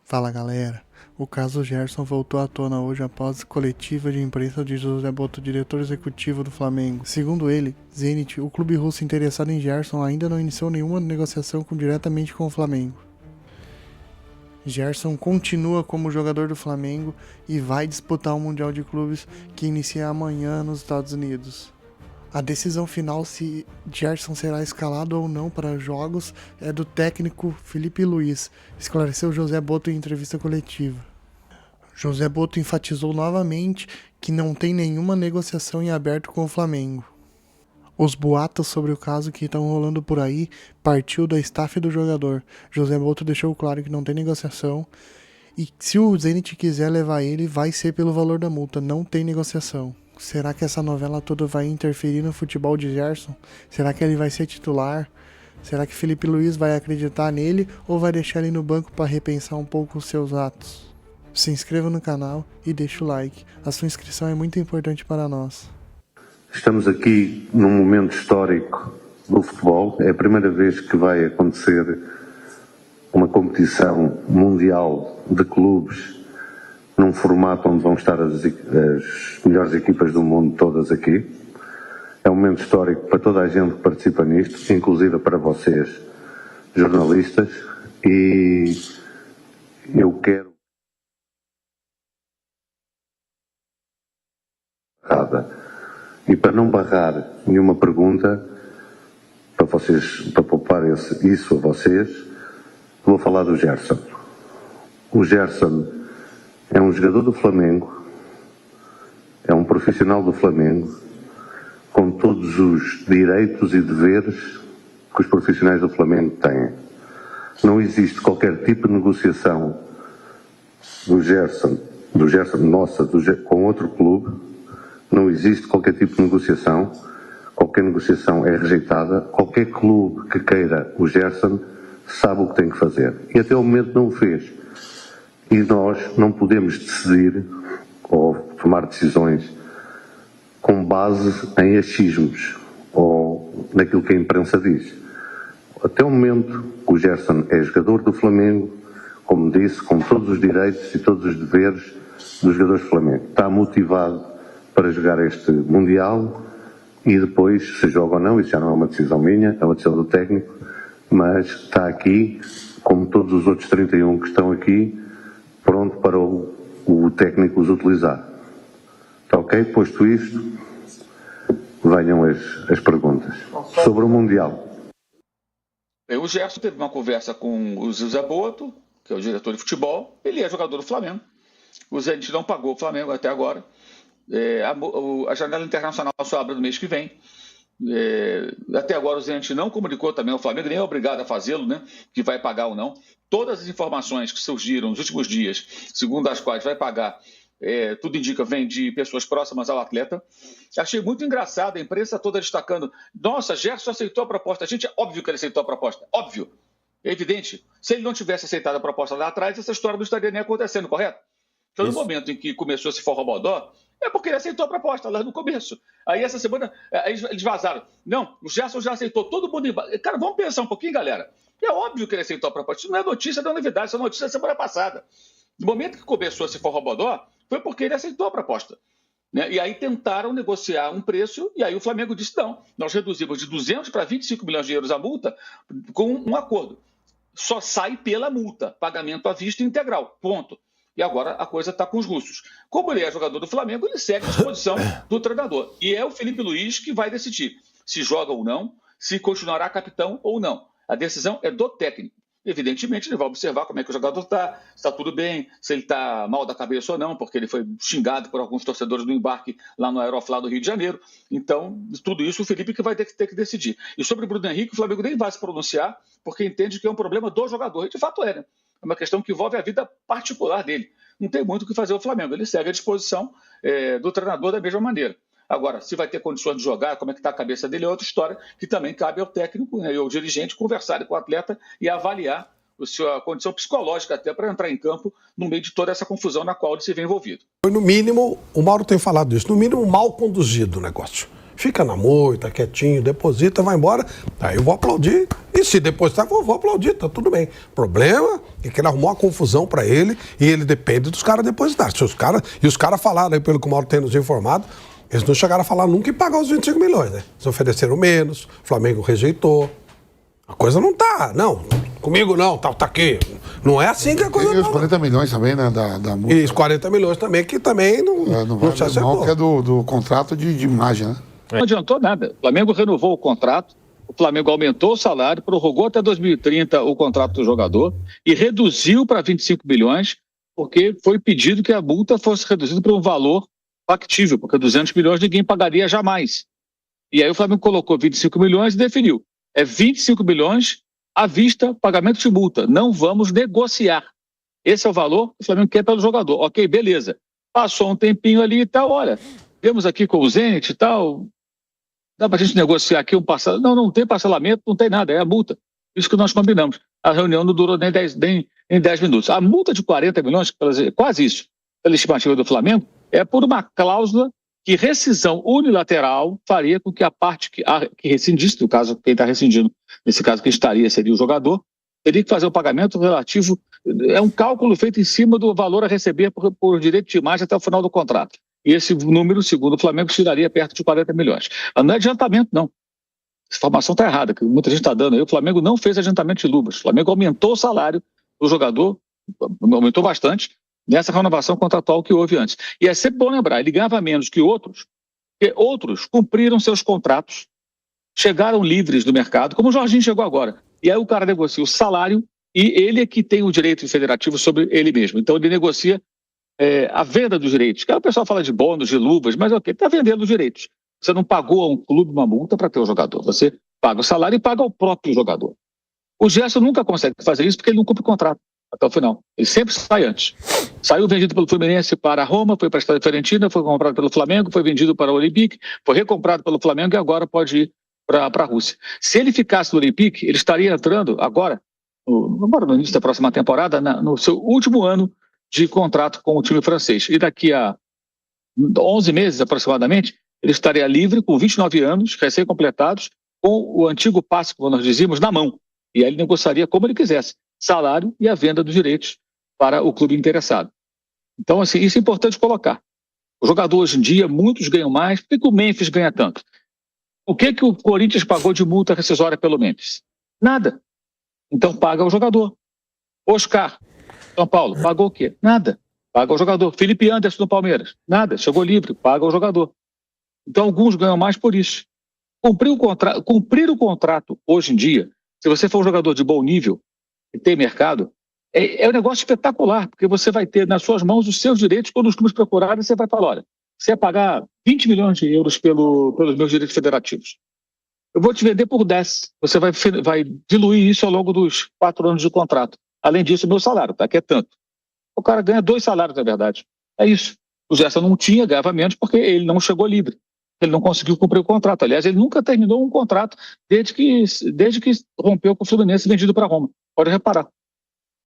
Fala galera, o caso Gerson voltou à tona hoje após coletiva de imprensa de José Botto, diretor executivo do Flamengo. Segundo ele, Zenit, o clube russo interessado em Gerson, ainda não iniciou nenhuma negociação diretamente com o Flamengo. Gerson continua como jogador do Flamengo e vai disputar o Mundial de Clubes que inicia amanhã nos Estados Unidos. A decisão final se Gerson será escalado ou não para jogos é do técnico Felipe Luiz, esclareceu José Botto em entrevista coletiva. José Botto enfatizou novamente que não tem nenhuma negociação em aberto com o Flamengo. Os boatos sobre o caso que estão rolando por aí partiu da staff do jogador. José Botto deixou claro que não tem negociação e se o Zenit quiser levar ele, vai ser pelo valor da multa, não tem negociação. Será que essa novela toda vai interferir no futebol de Gerson? Será que ele vai ser titular? Será que Felipe Luiz vai acreditar nele ou vai deixar ele no banco para repensar um pouco os seus atos? Se inscreva no canal e deixe o like. A sua inscrição é muito importante para nós. Estamos aqui num momento histórico do futebol. É a primeira vez que vai acontecer uma competição mundial de clubes num formato onde vão estar as melhores equipas do mundo todas aqui. É um momento histórico para toda a gente que participa nisto, inclusive para vocês, jornalistas, e eu quero e para não barrar nenhuma pergunta, para poupar isso a vocês, vou falar do Gerson. O Gerson é um jogador do Flamengo, é um profissional do Flamengo, com todos os direitos e deveres que os profissionais do Flamengo têm. Não existe qualquer tipo de negociação do Gerson nossa, com outro clube. Não existe qualquer tipo de negociação. Qualquer negociação é rejeitada. Qualquer clube que queira o Gerson sabe o que tem que fazer. E até o momento não o fez. E nós não podemos decidir ou tomar decisões com base em achismos ou naquilo que a imprensa diz. Até o momento, o Gerson é jogador do Flamengo, como disse, com todos os direitos e todos os deveres dos jogadores do Flamengo. Está motivado para jogar este Mundial e depois, se joga ou não, isso já não é uma decisão minha, é uma decisão do técnico, mas está aqui, como todos os outros 31 que estão aqui, pronto para o técnico os utilizar. Está ok? Posto isto, venham as perguntas. Sobre o Mundial. O Gerson teve uma conversa com o José Botto, que é o diretor de futebol, ele é jogador do Flamengo. O Zenit não pagou o Flamengo até agora. A janela internacional só abre no mês que vem. Até agora o Zenit não comunicou também ao Flamengo, nem é obrigado a fazê-lo, né, que vai pagar ou não. Todas as informações que surgiram nos últimos dias, segundo as quais vai pagar, tudo indica, vem de pessoas próximas ao atleta. Achei muito engraçado a imprensa toda destacando: nossa, Gerson aceitou a proposta. Gente, é óbvio que ele aceitou a proposta, óbvio, é evidente. Se ele não tivesse aceitado a proposta lá atrás, essa história não estaria nem acontecendo, correto? Então, no momento em que começou esse forrobodó, é porque ele aceitou a proposta lá no começo. Aí essa semana, eles vazaram. Não, o Gerson já aceitou, todo mundo... Cara, vamos pensar um pouquinho, galera. É óbvio que ele aceitou a proposta. Isso não é notícia, não é novidade, isso é notícia da semana passada. No momento que começou esse forrobodó, foi porque ele aceitou a proposta. Né? E aí tentaram negociar um preço, e aí o Flamengo disse: não, nós reduzimos de 200 para 25 milhões de euros a multa com um acordo. Só sai pela multa, pagamento à vista integral, ponto. E agora a coisa está com os russos. Como ele é jogador do Flamengo, ele segue à disposição do treinador. E é o Felipe Luiz que vai decidir se joga ou não, se continuará capitão ou não. A decisão é do técnico. Evidentemente, ele vai observar como é que o jogador está, se está tudo bem, se ele está mal da cabeça ou não, porque ele foi xingado por alguns torcedores do embarque lá no Aeroflá do Rio de Janeiro. Então, tudo isso o Felipe que vai ter que decidir. E sobre o Bruno Henrique, o Flamengo nem vai se pronunciar, porque entende que é um problema do jogador. E de fato é, né? É uma questão que envolve a vida particular dele. Não tem muito o que fazer o Flamengo. Ele segue à disposição do treinador da mesma maneira. Agora, se vai ter condições de jogar, como é que está a cabeça dele, é outra história que também cabe ao técnico, né, e ao dirigente conversarem com o atleta e avaliar a condição psicológica até para entrar em campo no meio de toda essa confusão na qual ele se vê envolvido. Foi, no mínimo, o Mauro tem falado isso, no mínimo mal conduzido o negócio. fica na moita, quietinho, deposita, vai embora, aí eu vou aplaudir. E se depositar, eu vou aplaudir, tá tudo bem. O problema é que ele arrumou uma confusão para ele e ele depende dos caras depositarem. E os caras falaram aí, pelo que o Mauro tem nos informado, eles não chegaram a falar nunca em pagar os 25 milhões, né? Eles ofereceram menos, o Flamengo rejeitou. A coisa não tá, não. Comigo não, tá aqui. Não é assim que a coisa tá. E os 40 milhões também, né, da multa. E os 40 milhões também, que também não se acertou. Que é do contrato de imagem, né? Não adiantou nada. O Flamengo renovou o contrato, o Flamengo aumentou o salário, prorrogou até 2030 o contrato do jogador e reduziu para 25 milhões, porque foi pedido que a multa fosse reduzida para um valor factível, porque 200 milhões ninguém pagaria jamais. E aí o Flamengo colocou 25 milhões e definiu. É 25 milhões à vista, pagamento de multa. Não vamos negociar. Esse é o valor que o Flamengo quer pelo jogador. Ok, beleza. Passou um tempinho ali e tal, olha, vemos aqui com o Zenit e tal, dá pra gente negociar aqui um parcelamento? Não tem parcelamento, não tem nada, é a multa. Isso que nós combinamos. A reunião não durou nem 10 minutos. A multa de 40 milhões, quase isso, pela estimativa do Flamengo, é por uma cláusula que rescisão unilateral faria com que a parte que rescindisse, no caso, quem está rescindindo, nesse caso, quem seria o jogador, teria que fazer o pagamento relativo, é um cálculo feito em cima do valor a receber por direito de imagem até o final do contrato. E esse número, segundo o Flamengo, tiraria perto de 40 milhões. Não é adiantamento, não. Essa informação está errada, que muita gente está dando aí. O Flamengo não fez adiantamento de luvas. O Flamengo aumentou o salário do jogador, aumentou bastante, nessa renovação contratual que houve antes. E é sempre bom lembrar, ele ganhava menos que outros, porque outros cumpriram seus contratos, chegaram livres do mercado, como o Jorginho chegou agora. E aí o cara negocia o salário e ele é que tem o direito federativo sobre ele mesmo. Então ele negocia a venda dos direitos. Que aí o pessoal fala de bônus, de luvas, mas ok, está vendendo os direitos. Você não pagou a um clube uma multa para ter o jogador. Você paga o salário e paga ao próprio jogador. O Gerson nunca consegue fazer isso porque ele não cumpre o contrato até o final. Ele sempre sai antes. Saiu vendido pelo Fluminense para a Roma, foi para a Estrela Fiorentina, foi comprado pelo Flamengo, foi vendido para o Olympique, foi recomprado pelo Flamengo e agora pode ir para a Rússia. Se ele ficasse no Olympique, ele estaria entrando agora no início da próxima temporada, no seu último ano de contrato com o time francês. E daqui a 11 meses aproximadamente, ele estaria livre com 29 anos, recém-completados, com o antigo passe, como nós dizíamos, na mão. E aí ele negociaria como ele quisesse, salário e a venda dos direitos para o clube interessado. Então, assim, isso é importante colocar. O jogador hoje em dia, muitos ganham mais. Por que o Memphis ganha tanto? O que o Corinthians pagou de multa rescisória pelo Memphis? Nada. Então paga o jogador. Oscar, São Paulo, pagou o quê? Nada. Paga o jogador. Felipe Anderson do Palmeiras, nada. Chegou livre, paga o jogador. Então alguns ganham mais por isso. Cumprir o contrato hoje em dia, se você for um jogador de bom nível e tem mercado, é um negócio espetacular, porque você vai ter nas suas mãos os seus direitos. Quando os clubes procurarem, você vai falar, olha, você vai pagar 20 milhões de euros pelos meus direitos federativos. Eu vou te vender por 10. Você vai diluir isso ao longo dos 4 anos de contrato. Além disso, o meu salário, tá? Que é tanto. O cara ganha 2 salários, na verdade. É isso. O Gerson não tinha, ganhava menos, porque ele não chegou livre. Ele não conseguiu cumprir o contrato. Aliás, ele nunca terminou um contrato desde que rompeu com o Fluminense vendido para Roma. Pode reparar.